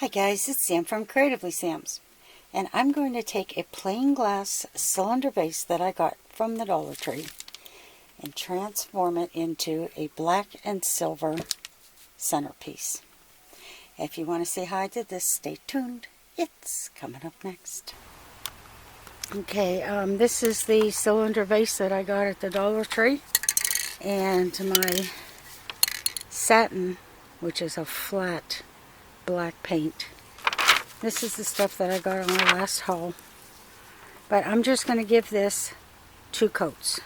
Hi guys, it's Sam from Creatively Sam's, and I'm going to take a plain glass cylinder vase that I got from the Dollar Tree and transform it into a black and silver centerpiece. If you want to see how I did this, stay tuned. It's coming up next. Okay, this is the cylinder vase that I got at the Dollar Tree, and my satin, which is a flat black paint. This is the stuff that I got on my last haul, but I'm just going to give this 2 coats.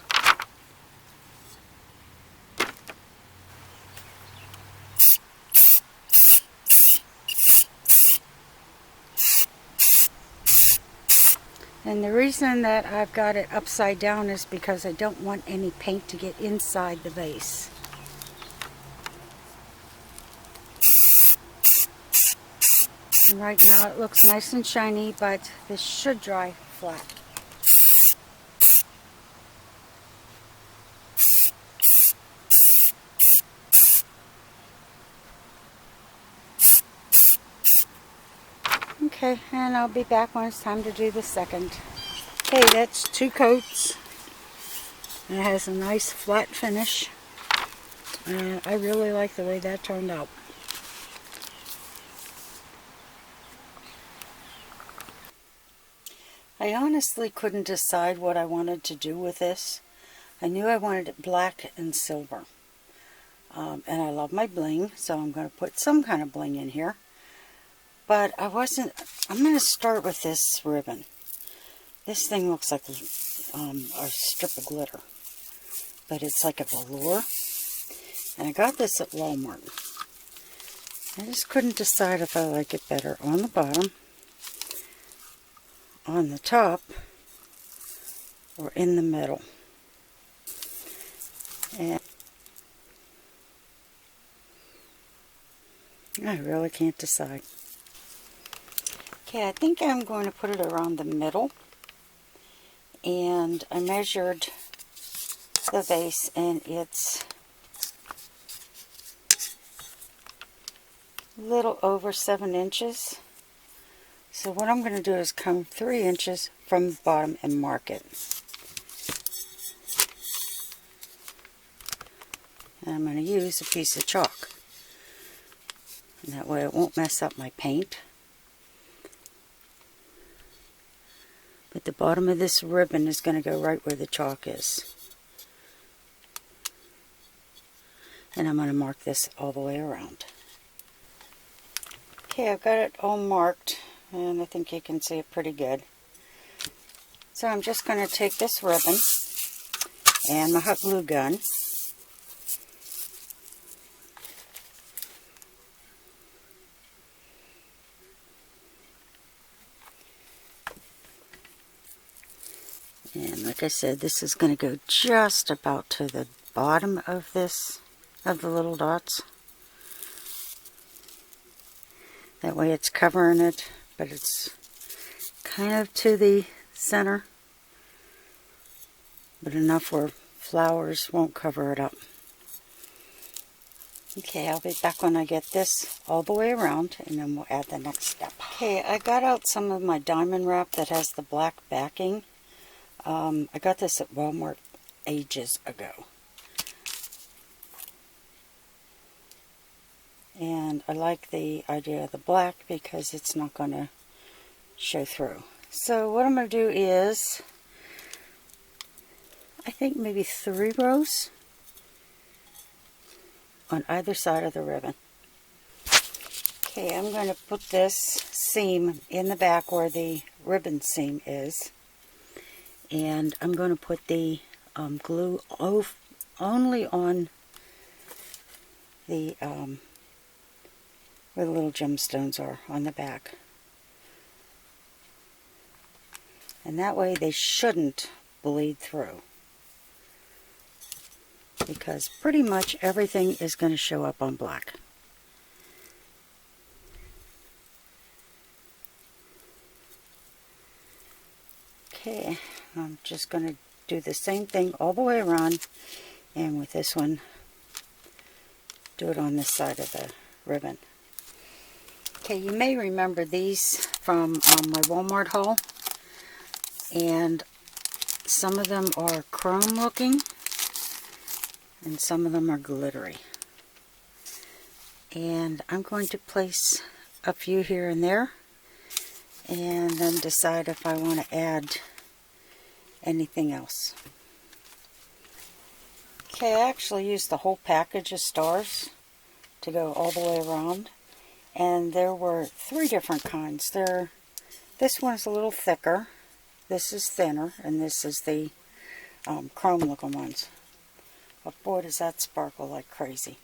And the reason that I've got it upside down is because I don't want any paint to get inside the vase. And right now it looks nice and shiny, but this should dry flat. Okay, and I'll be back when it's time to do the second. Okay, that's 2 coats. And it has a nice flat finish. And I really like the way that turned out. I honestly couldn't decide what I wanted to do with this. I knew I wanted it black and silver. And I love my bling, so I'm going to put some kind of bling in here. But I'm going to start with this ribbon. This thing looks like a strip of glitter. But it's like a velour. And I got this at Walmart. I just couldn't decide if I like it better on the bottom, on the top, or in the middle. And I really can't decide. Okay, I think I'm going to put it around the middle. And I measured the vase, and it's a little over 7 inches. So what I'm going to do is come 3 inches from the bottom and mark it. And I'm going to use a piece of chalk. And that way it won't mess up my paint. But the bottom of this ribbon is going to go right where the chalk is. And I'm going to mark this all the way around. Okay, I've got it all marked. And I think you can see it pretty good. So I'm just going to take this ribbon and my hot glue gun. And like I said, this is going to go just about to the bottom of this, of the little dots. That way it's covering it, but it's kind of to the center, but enough where flowers won't cover it up. Okay, I'll be back when I get this all the way around, and then we'll add the next step. Okay, I got out some of my diamond wrap that has the black backing. I got this at Walmart ages ago. And I like the idea of the black because it's not going to show through. So what I'm going to do is, I think maybe 3 rows on either side of the ribbon. Okay, I'm going to put this seam in the back where the ribbon seam is. And I'm going to put the glue only on the where the little gemstones are on the back. And that way they shouldn't bleed through. Because pretty much everything is going to show up on black. Okay, I'm just going to do the same thing all the way around. And with this one, do it on this side of the ribbon. Okay, you may remember these from my Walmart haul, and some of them are chrome looking and some of them are glittery. And I'm going to place a few here and there and then decide if I want to add anything else. Okay, I actually used the whole package of stars to go all the way around, and there were 3 different kinds. This one's a little thicker, this is thinner, and this is the chrome looking ones. But boy, does that sparkle like crazy.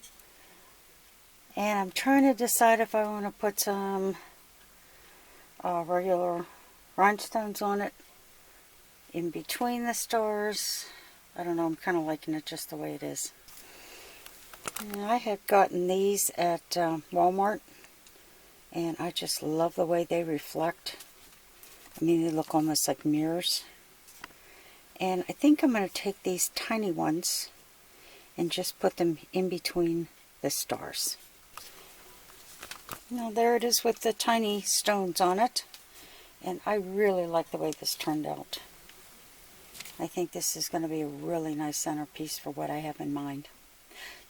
And I'm trying to decide if I want to put some regular rhinestones on it in between the stars. I don't know, I'm kind of liking it just the way it is. And I had gotten these at Walmart, and I just love the way they reflect. I mean, they look almost like mirrors. And I think I'm going to take these tiny ones and just put them in between the stars. Now there it is with the tiny stones on it, and I really like the way this turned out. I think this is going to be a really nice centerpiece for what I have in mind.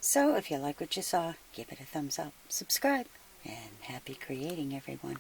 So if you like what you saw, give it a thumbs up, subscribe, and happy creating, everyone.